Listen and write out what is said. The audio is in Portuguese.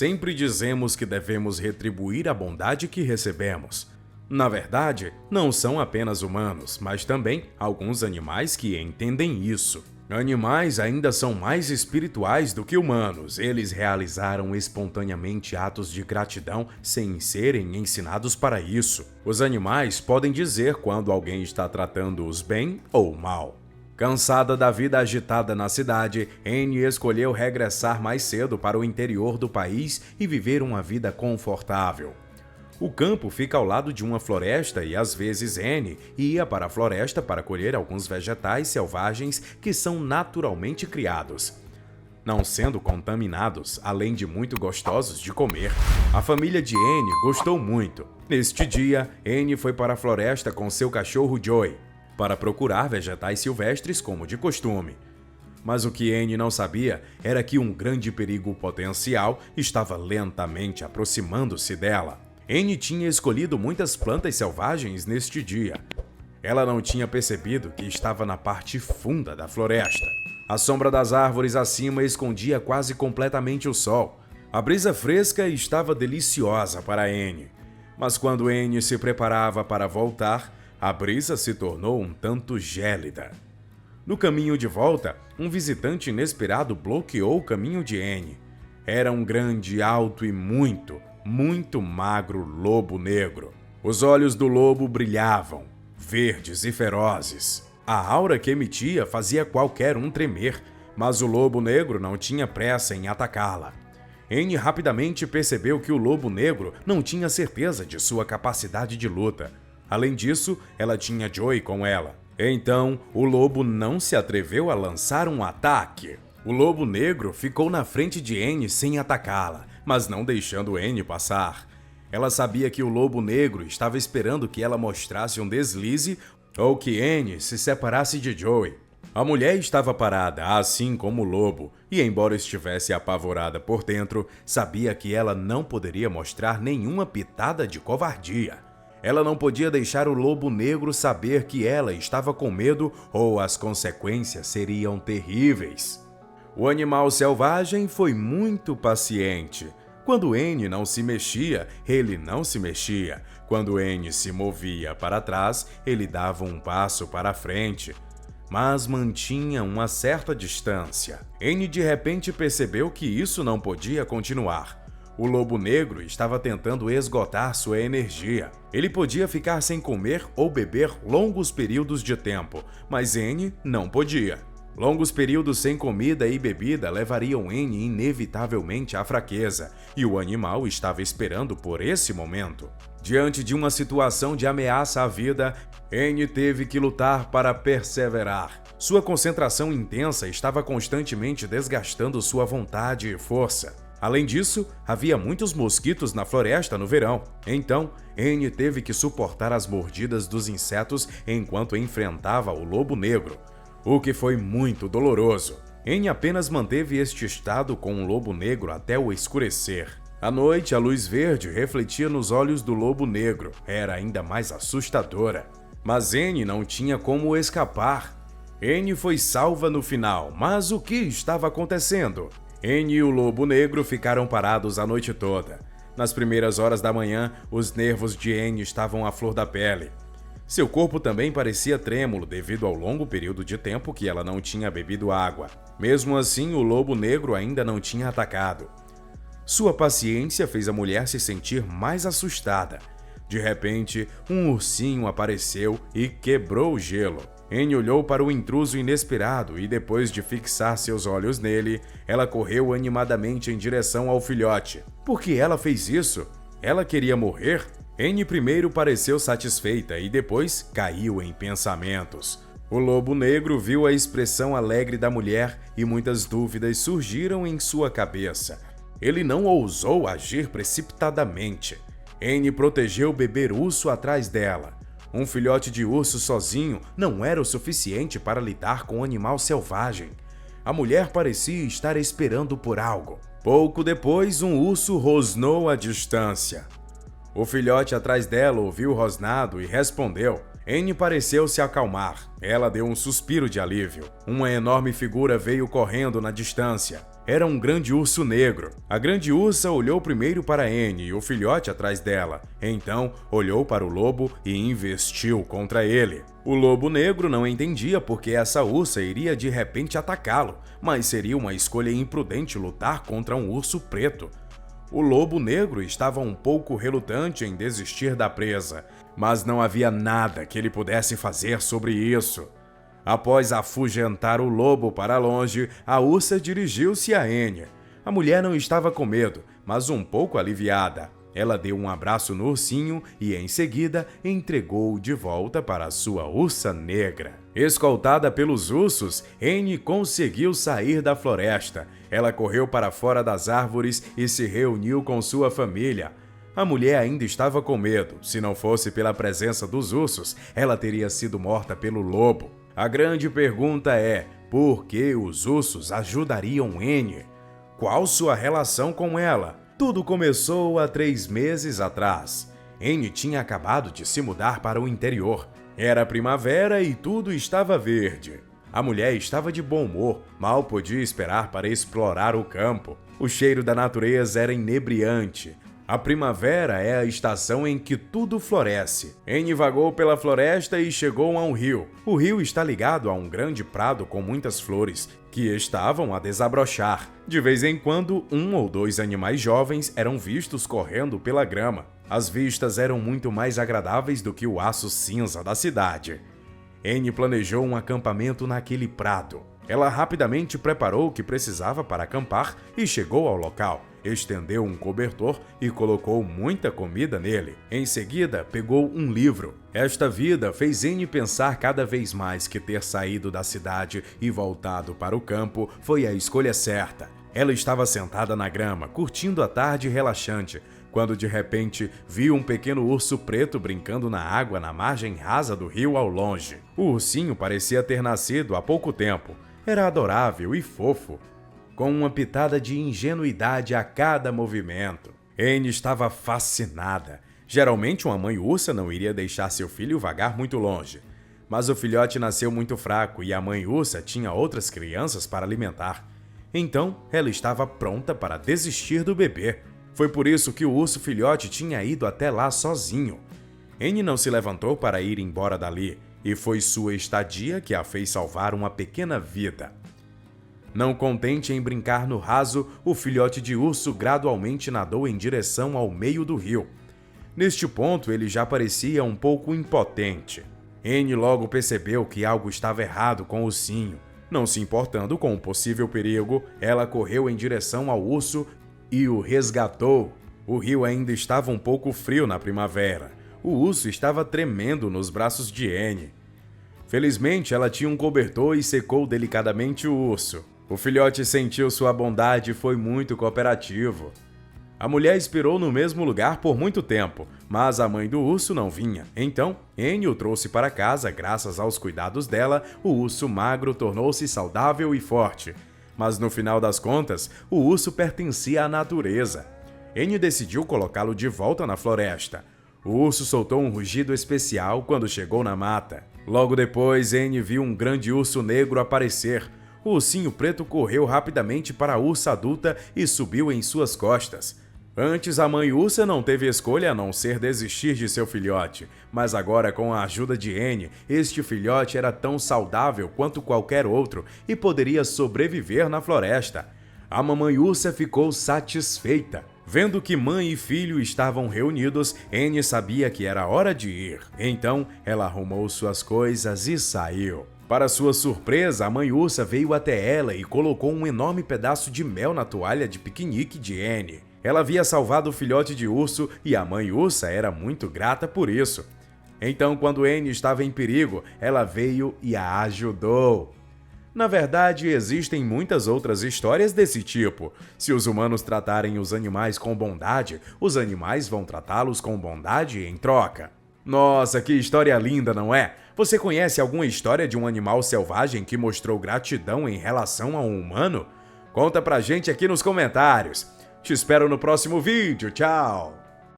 Sempre dizemos que devemos retribuir a bondade que recebemos. Na verdade, não são apenas humanos, mas também alguns animais que entendem isso. Animais ainda são mais espirituais do que humanos. Eles realizaram espontaneamente atos de gratidão sem serem ensinados para isso. Os animais podem dizer quando alguém está tratando-os bem ou mal. Cansada da vida agitada na cidade, Annie escolheu regressar mais cedo para o interior do país e viver uma vida confortável. O campo fica ao lado de uma floresta e às vezes Annie ia para a floresta para colher alguns vegetais selvagens que são naturalmente criados, não sendo contaminados, além de muito gostosos de comer. A família de Annie gostou muito. Neste dia, Annie foi para a floresta com seu cachorro Joey, para procurar vegetais silvestres como de costume. Mas o que Annie não sabia era que um grande perigo potencial estava lentamente aproximando-se dela. Annie tinha escolhido muitas plantas selvagens neste dia. Ela não tinha percebido que estava na parte funda da floresta. A sombra das árvores acima escondia quase completamente o sol. A brisa fresca estava deliciosa para Annie. Mas quando Annie se preparava para voltar, a brisa se tornou um tanto gélida. No caminho de volta, um visitante inesperado bloqueou o caminho de Annie. Era um grande, alto e muito magro lobo negro. Os olhos do lobo brilhavam, verdes e ferozes. A aura que emitia fazia qualquer um tremer, mas o lobo negro não tinha pressa em atacá-la. Annie rapidamente percebeu que o lobo negro não tinha certeza de sua capacidade de luta. Além disso, ela tinha Joey com ela. Então, o lobo não se atreveu a lançar um ataque. O lobo negro ficou na frente de Annie sem atacá-la, mas não deixando Annie passar. Ela sabia que o lobo negro estava esperando que ela mostrasse um deslize ou que Annie se separasse de Joey. A mulher estava parada, assim como o lobo, e embora estivesse apavorada por dentro, sabia que ela não poderia mostrar nenhuma pitada de covardia. Ela não podia deixar o lobo negro saber que ela estava com medo ou as consequências seriam terríveis. O animal selvagem foi muito paciente. Quando Annie não se mexia, ele não se mexia. Quando Annie se movia para trás, ele dava um passo para frente, mas mantinha uma certa distância. Annie de repente percebeu que isso não podia continuar. O lobo negro estava tentando esgotar sua energia. Ele podia ficar sem comer ou beber longos períodos de tempo, mas Annie não podia. Longos períodos sem comida e bebida levariam Annie inevitavelmente à fraqueza, e o animal estava esperando por esse momento. Diante de uma situação de ameaça à vida, Annie teve que lutar para perseverar. Sua concentração intensa estava constantemente desgastando sua vontade e força. Além disso, havia muitos mosquitos na floresta no verão. Então, Annie teve que suportar as mordidas dos insetos enquanto enfrentava o lobo negro, o que foi muito doloroso. Annie apenas manteve este estado com o lobo negro até o escurecer. À noite, a luz verde refletia nos olhos do lobo negro. Era ainda mais assustadora. Mas Annie não tinha como escapar. Annie foi salva no final, mas o que estava acontecendo? Annie e o lobo negro ficaram parados a noite toda. Nas primeiras horas da manhã, os nervos de Annie estavam à flor da pele. Seu corpo também parecia trêmulo devido ao longo período de tempo que ela não tinha bebido água. Mesmo assim, o lobo negro ainda não tinha atacado. Sua paciência fez a mulher se sentir mais assustada. De repente, um ursinho apareceu e quebrou o gelo. Annie olhou para o intruso inesperado e, depois de fixar seus olhos nele, ela correu animadamente em direção ao filhote. Por que ela fez isso? Ela queria morrer? Annie primeiro pareceu satisfeita e depois caiu em pensamentos. O lobo negro viu a expressão alegre da mulher e muitas dúvidas surgiram em sua cabeça. Ele não ousou agir precipitadamente. Annie protegeu o bebê urso atrás dela. Um filhote de urso sozinho não era o suficiente para lidar com um animal selvagem. A mulher parecia estar esperando por algo. Pouco depois, um urso rosnou à distância. O filhote atrás dela ouviu o rosnado e respondeu. Annie pareceu se acalmar. Ela deu um suspiro de alívio. Uma enorme figura veio correndo na distância. Era um grande urso negro. A grande ursa olhou primeiro para Annie e o filhote atrás dela. Então, olhou para o lobo e investiu contra ele. O lobo negro não entendia por que essa ursa iria de repente atacá-lo, mas seria uma escolha imprudente lutar contra um urso preto. O lobo negro estava um pouco relutante em desistir da presa, mas não havia nada que ele pudesse fazer sobre isso. Após afugentar o lobo para longe, a ursa dirigiu-se a Annie. A mulher não estava com medo, mas um pouco aliviada. Ela deu um abraço no ursinho e, em seguida, entregou-o de volta para a sua ursa negra. Escoltada pelos ursos, Annie conseguiu sair da floresta. Ela correu para fora das árvores e se reuniu com sua família. A mulher ainda estava com medo. Se não fosse pela presença dos ursos, ela teria sido morta pelo lobo. A grande pergunta é, por que os ursos ajudariam Annie? Qual sua relação com ela? Tudo começou há 3 meses atrás. Annie tinha acabado de se mudar para o interior. Era primavera e tudo estava verde. A mulher estava de bom humor, mal podia esperar para explorar o campo. O cheiro da natureza era inebriante. A primavera é a estação em que tudo floresce. Annie vagou pela floresta e chegou a um rio. O rio está ligado a um grande prado com muitas flores, que estavam a desabrochar. De vez em quando, 1 ou 2 animais jovens eram vistos correndo pela grama. As vistas eram muito mais agradáveis do que o aço cinza da cidade. Annie planejou um acampamento naquele prado. Ela rapidamente preparou o que precisava para acampar e chegou ao local. Estendeu um cobertor e colocou muita comida nele. Em seguida, pegou um livro. Esta vida fez Annie pensar cada vez mais que ter saído da cidade e voltado para o campo foi a escolha certa. Ela estava sentada na grama, curtindo a tarde relaxante, quando de repente viu um pequeno urso preto brincando na água na margem rasa do rio ao longe. O ursinho parecia ter nascido há pouco tempo. Era adorável e fofo, com uma pitada de ingenuidade a cada movimento. Annie estava fascinada. Geralmente uma mãe ursa não iria deixar seu filho vagar muito longe. Mas o filhote nasceu muito fraco e a mãe ursa tinha outras crianças para alimentar. Então, ela estava pronta para desistir do bebê. Foi por isso que o urso filhote tinha ido até lá sozinho. Annie não se levantou para ir embora dali, e foi sua estadia que a fez salvar uma pequena vida. Não contente em brincar no raso, o filhote de urso gradualmente nadou em direção ao meio do rio. Neste ponto, ele já parecia um pouco impotente. Annie logo percebeu que algo estava errado com o ursinho. Não se importando com o possível perigo, ela correu em direção ao urso e o resgatou. O rio ainda estava um pouco frio na primavera. O urso estava tremendo nos braços de Annie. Felizmente, ela tinha um cobertor e secou delicadamente o urso. O filhote sentiu sua bondade e foi muito cooperativo. A mulher esperou no mesmo lugar por muito tempo, mas a mãe do urso não vinha. Então, Annie o trouxe para casa. Graças aos cuidados dela, o urso magro tornou-se saudável e forte. Mas no final das contas, o urso pertencia à natureza. Annie decidiu colocá-lo de volta na floresta. O urso soltou um rugido especial quando chegou na mata. Logo depois, Annie viu um grande urso negro aparecer. O ursinho preto correu rapidamente para a ursa adulta e subiu em suas costas. Antes, a mãe ursa não teve escolha a não ser desistir de seu filhote, mas agora, com a ajuda de Annie, este filhote era tão saudável quanto qualquer outro e poderia sobreviver na floresta. A mamãe ursa ficou satisfeita. Vendo que mãe e filho estavam reunidos, Annie sabia que era hora de ir. Então, ela arrumou suas coisas e saiu. Para sua surpresa, a mãe ursa veio até ela e colocou um enorme pedaço de mel na toalha de piquenique de Annie. Ela havia salvado o filhote de urso e a mãe ursa era muito grata por isso. Então, quando Annie estava em perigo, ela veio e a ajudou. Na verdade, existem muitas outras histórias desse tipo. Se os humanos tratarem os animais com bondade, os animais vão tratá-los com bondade em troca. Nossa, que história linda, não é? Você conhece alguma história de um animal selvagem que mostrou gratidão em relação a um humano? Conta pra gente aqui nos comentários. Te espero no próximo vídeo. Tchau!